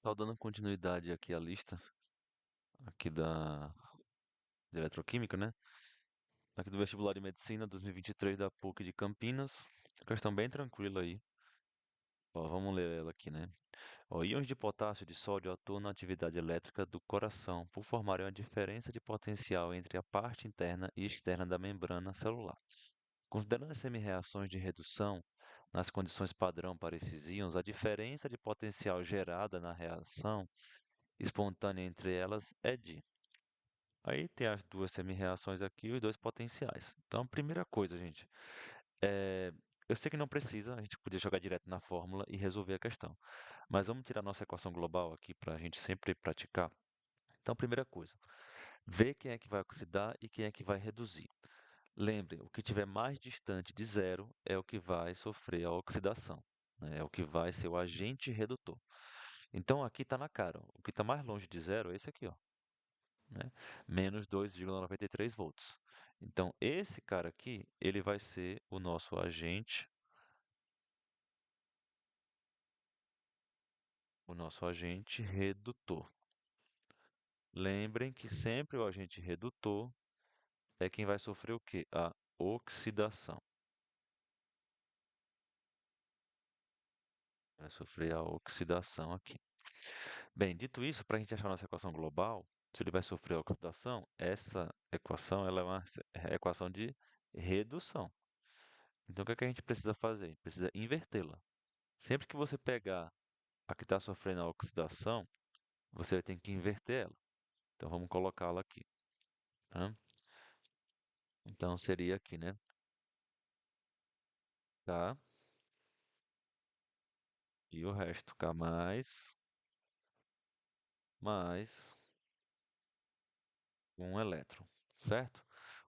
Só dando continuidade aqui à lista, aqui de eletroquímica, né? Aqui do vestibular de medicina 2023 da PUC de Campinas. Questão bem tranquila aí. Ó, vamos ler ela aqui, né? Ó, íons de potássio e de sódio atuam na atividade elétrica do coração por formarem uma diferença de potencial entre a parte interna e externa da membrana celular. Considerando as semi-reações de redução nas condições padrão para esses íons, a diferença de potencial gerada na reação espontânea entre elas é de. Aí tem as duas semi-reações aqui e os dois potenciais. Então, a primeira coisa, gente, é... eu sei que não precisa, a gente podia jogar direto na fórmula e resolver a questão. Mas vamos tirar nossa equação global aqui para a gente sempre praticar. Então, primeira coisa, ver quem é que vai oxidar e quem é que vai reduzir. Lembre, o que estiver mais distante de zero é o que vai sofrer a oxidação, né? É o que vai ser o agente redutor. Então, aqui está na cara, ó, o que está mais longe de zero é esse aqui, ó, né? Menos 2,93 volts. Então, esse cara aqui, ele vai ser o nosso agente redutor. Lembrem que sempre o agente redutor é quem vai sofrer o quê? A oxidação. Vai sofrer a oxidação aqui. Bem, dito isso, para a gente achar a nossa equação global, se ele vai sofrer a oxidação, essa equação ela é uma equação de redução. Então, o que é que a gente precisa fazer? A gente precisa invertê-la. Sempre que você pegar a que está sofrendo a oxidação, você vai ter que inverter ela. Então vamos colocá-la aqui, tá? Então seria aqui, né? K e o resto K mais um elétron, certo?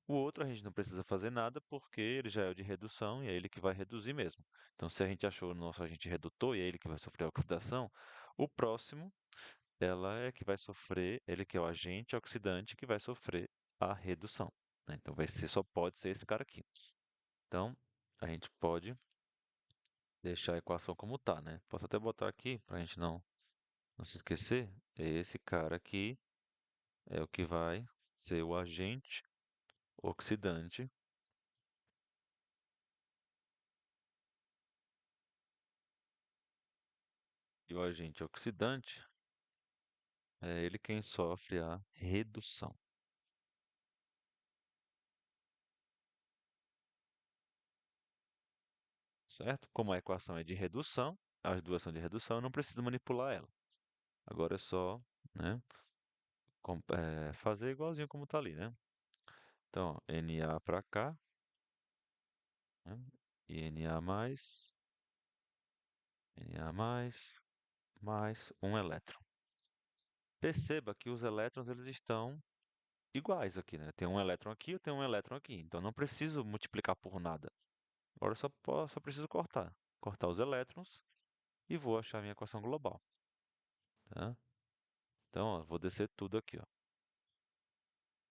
O outro a gente não precisa fazer nada porque ele já é o de redução e é ele que vai reduzir mesmo. Então se a gente achou o nosso agente redutor e é ele que vai sofrer a oxidação, o próximo ela é que vai sofrer, ele que é o agente oxidante que vai sofrer a redução, né? Então vai ser, só pode ser esse cara aqui. Então, a gente pode deixar a equação como está, né? Posso até botar aqui para a gente não se esquecer. Esse cara aqui é o que vai ser o agente oxidante. E o agente oxidante é ele quem sofre a redução, certo? Como a equação é de redução, as duas são de redução, eu não preciso manipular ela. Agora é só, né, fazer igualzinho como está ali, né? Então, ó, Na para cá, né? E Na mais um elétron. Perceba que os elétrons eles estão iguais aqui, né? Tem um elétron aqui, eu tenho um elétron aqui. Então não preciso multiplicar por nada. Agora eu só preciso cortar. Cortar os elétrons e vou achar a minha equação global, tá? Então, ó, vou descer tudo aqui, ó.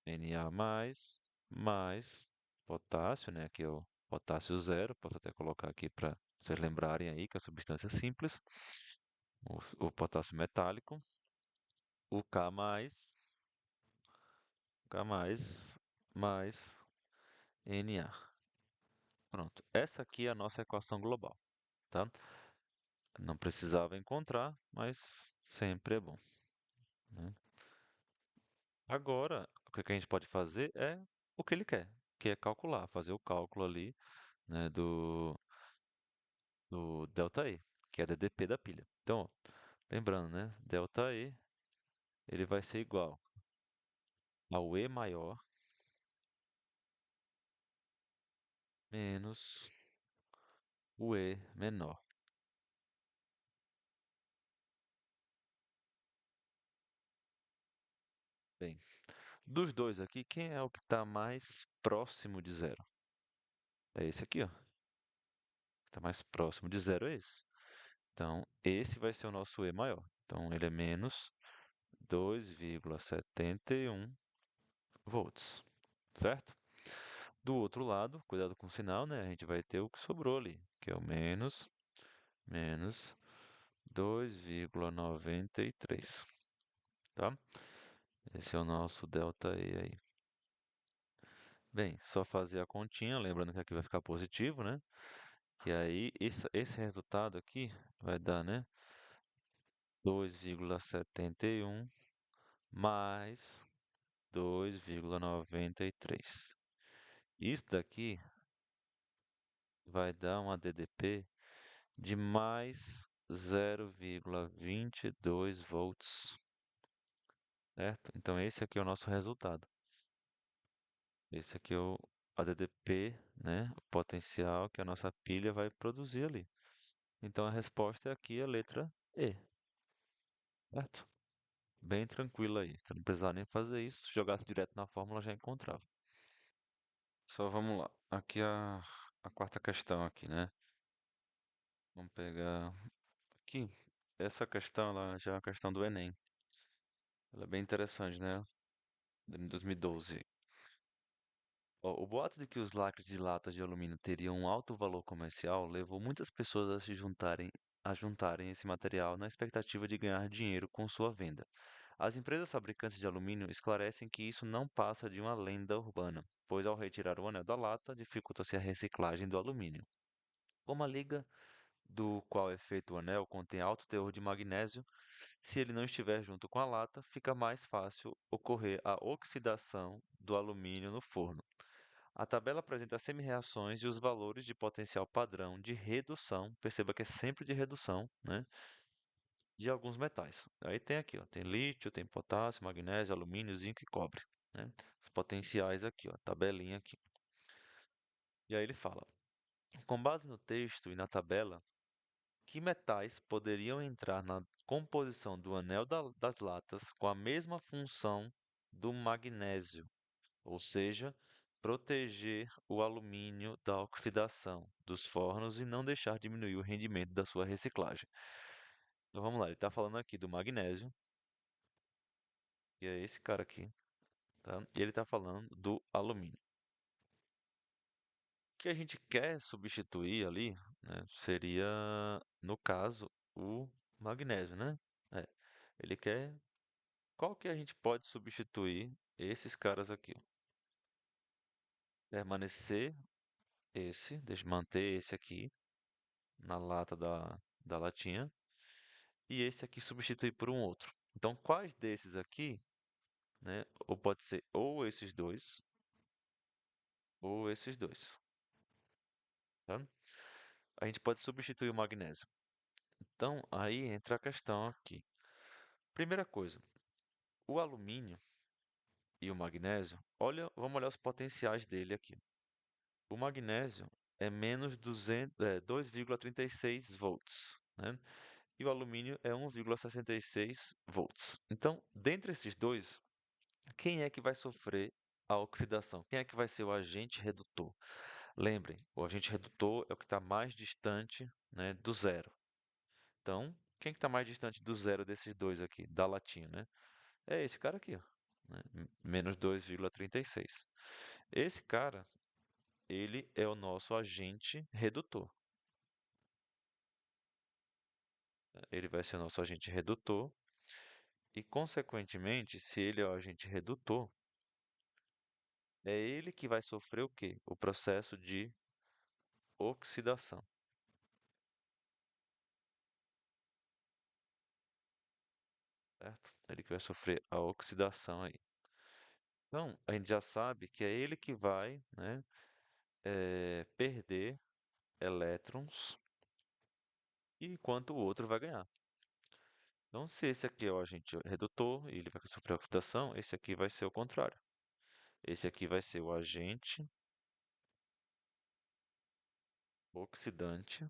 Na mais potássio, né? Aqui é o potássio zero. Posso até colocar aqui para vocês lembrarem aí que é a substância simples. O potássio metálico. O K mais Na. Pronto. Essa aqui é a nossa equação global, tá? Não precisava encontrar, mas sempre é bom, né? Agora, o que a gente pode fazer é o que ele quer, que é calcular, fazer o cálculo ali, né, do ΔE, que é a DDP da pilha. Então, ó, lembrando, né, ΔE, ele vai ser igual ao E maior menos o E menor. Bem, dos dois aqui, quem é o que está mais próximo de zero? É esse aqui, ó. Está mais próximo de zero é esse. Então, esse vai ser o nosso E maior. Então, ele é menos 2,71 volts, certo? Do outro lado, cuidado com o sinal, né? A gente vai ter o que sobrou ali, que é o menos 2,93, tá? Esse é o nosso ΔE aí. Bem, só fazer a continha, lembrando que aqui vai ficar positivo, né? E aí, esse resultado aqui vai dar, né? 2,71 mais 2,93. Isso daqui vai dar um ADDP de mais 0,22 volts, certo? Então esse aqui é o nosso resultado. Esse aqui é o ADDP, né? O potencial que a nossa pilha vai produzir ali. Então a resposta é aqui a letra E, certo? Bem tranquilo aí. Você não precisava nem fazer isso. Se jogasse direto na fórmula já encontrava. Só vamos lá. Aqui a quarta questão aqui, né? Vamos pegar aqui. Essa questão, ela já é uma questão do Enem. Ela é bem interessante, né? De 2012. Ó, o boato de que os lacres de latas de alumínio teriam um alto valor comercial levou muitas pessoas a juntarem esse material na expectativa de ganhar dinheiro com sua venda. As empresas fabricantes de alumínio esclarecem que isso não passa de uma lenda urbana, pois ao retirar o anel da lata, dificulta-se a reciclagem do alumínio. Como a liga do qual é feito o anel contém alto teor de magnésio, se ele não estiver junto com a lata, fica mais fácil ocorrer a oxidação do alumínio no forno. A tabela apresenta semi-reações e os valores de potencial padrão de redução, perceba que é sempre de redução, né, de alguns metais. Aí tem aqui, ó, tem lítio, tem potássio, magnésio, alumínio, zinco e cobre, né? Os potenciais aqui, ó, tabelinha aqui. E aí ele fala: com base no texto e na tabela, que metais poderiam entrar na composição do anel das latas com a mesma função do magnésio, ou seja, proteger o alumínio da oxidação dos fornos e não deixar diminuir o rendimento da sua reciclagem. Então vamos lá, ele está falando aqui do magnésio, que é esse cara aqui, tá? E ele está falando do alumínio. O que a gente quer substituir ali, né, seria, no caso, o magnésio, né? É, ele quer. Qual que a gente pode substituir esses caras aqui? Permanecer esse, deixa eu manter esse aqui na lata da latinha e esse aqui substituir por um outro. Então, quais desses aqui, né? Ou pode ser ou esses dois, tá? A gente pode substituir o magnésio. Então, aí entra a questão aqui. Primeira coisa, o alumínio e o magnésio, olha, vamos olhar os potenciais dele aqui. O magnésio é menos 2,36 volts, né? E o alumínio é 1,66 volts. Então, dentre esses dois, quem é que vai sofrer a oxidação? Quem é que vai ser o agente redutor? Lembrem, o agente redutor é o que está mais distante, né, do zero. Então, quem que está mais distante do zero desses dois aqui, da latinha, né? É esse cara aqui, ó, né? Menos 2,36. Esse cara, ele é o nosso agente redutor. Ele vai ser o nosso agente redutor e, consequentemente, se ele é o agente redutor, é ele que vai sofrer o quê? O processo de oxidação, certo? Ele que vai sofrer a oxidação aí. Então, a gente já sabe que é ele que vai, né, perder elétrons, enquanto o outro vai ganhar. Então, se esse aqui é o agente redutor e ele vai sofrer oxidação, esse aqui vai ser o contrário. Esse aqui vai ser o agente oxidante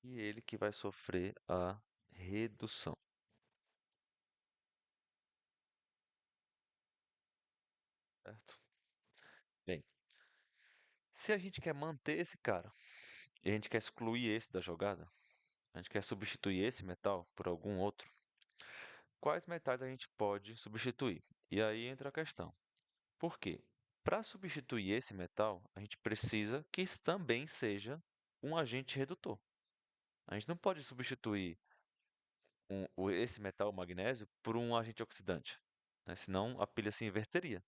e ele que vai sofrer a redução, certo? Bem, se a gente quer manter esse cara e a gente quer excluir esse da jogada, a gente quer substituir esse metal por algum outro, quais metais a gente pode substituir? E aí entra a questão. Por quê? Para substituir esse metal, a gente precisa que isso também seja um agente redutor. A gente não pode substituir esse metal, o magnésio, por um agente oxidante, né? Senão a pilha se inverteria,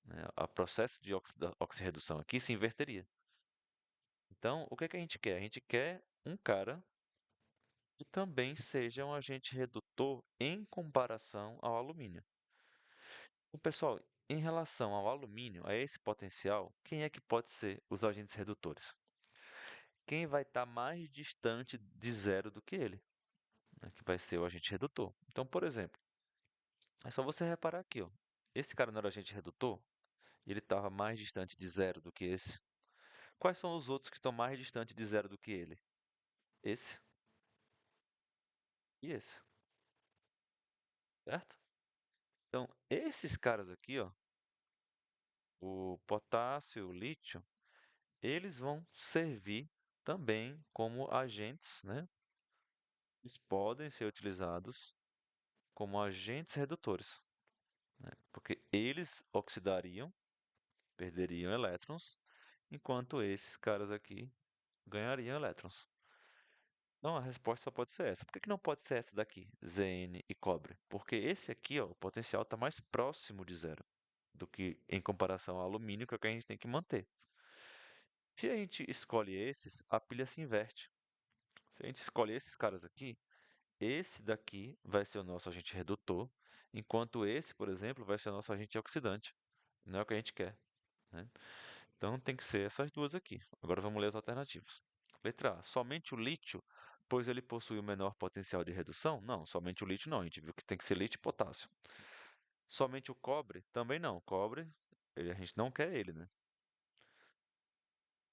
né? O processo de oxirredução aqui se inverteria. Então, o que é que a gente quer? A gente quer um cara que também seja um agente redutor em comparação ao alumínio. Então, pessoal, em relação ao alumínio, a esse potencial, quem é que pode ser os agentes redutores? Quem vai estar mais distante de zero do que ele, né? Que vai ser o agente redutor. Então, por exemplo, é só você reparar aqui, ó. Esse cara não era agente redutor? E ele estava mais distante de zero do que esse. Quais são os outros que estão mais distantes de zero do que ele? Esse e esse, certo? Então, esses caras aqui, ó, o potássio e o lítio, eles vão servir também como agentes, né? Eles podem ser utilizados como agentes redutores, né? Porque eles oxidariam, perderiam elétrons, enquanto esses caras aqui ganhariam elétrons. Não, a resposta só pode ser essa. Por que que não pode ser essa daqui, Zn e cobre? Porque esse aqui, ó, o potencial está mais próximo de zero do que em comparação ao alumínio, que é o que a gente tem que manter. Se a gente escolhe esses, a pilha se inverte. Se a gente escolhe esses caras aqui, esse daqui vai ser o nosso agente redutor, enquanto esse, por exemplo, vai ser o nosso agente oxidante. Não é o que a gente quer, né? Então tem que ser essas duas aqui. Agora vamos ler as alternativas. Letra A. Somente o lítio, pois ele possui o menor potencial de redução? Não, somente o lítio não. A gente viu que tem que ser lítio e potássio. Somente o cobre? Também não. Cobre, a gente não quer ele, né?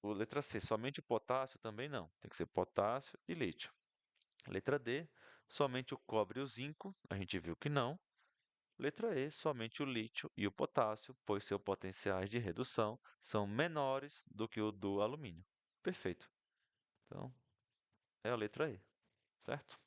Letra C. Somente o potássio? Também não. Tem que ser potássio e lítio. Letra D. Somente o cobre e o zinco? A gente viu que não. Letra E. Somente o lítio e o potássio, pois seus potenciais de redução são menores do que o do alumínio. Perfeito. Então, é a letra E, certo?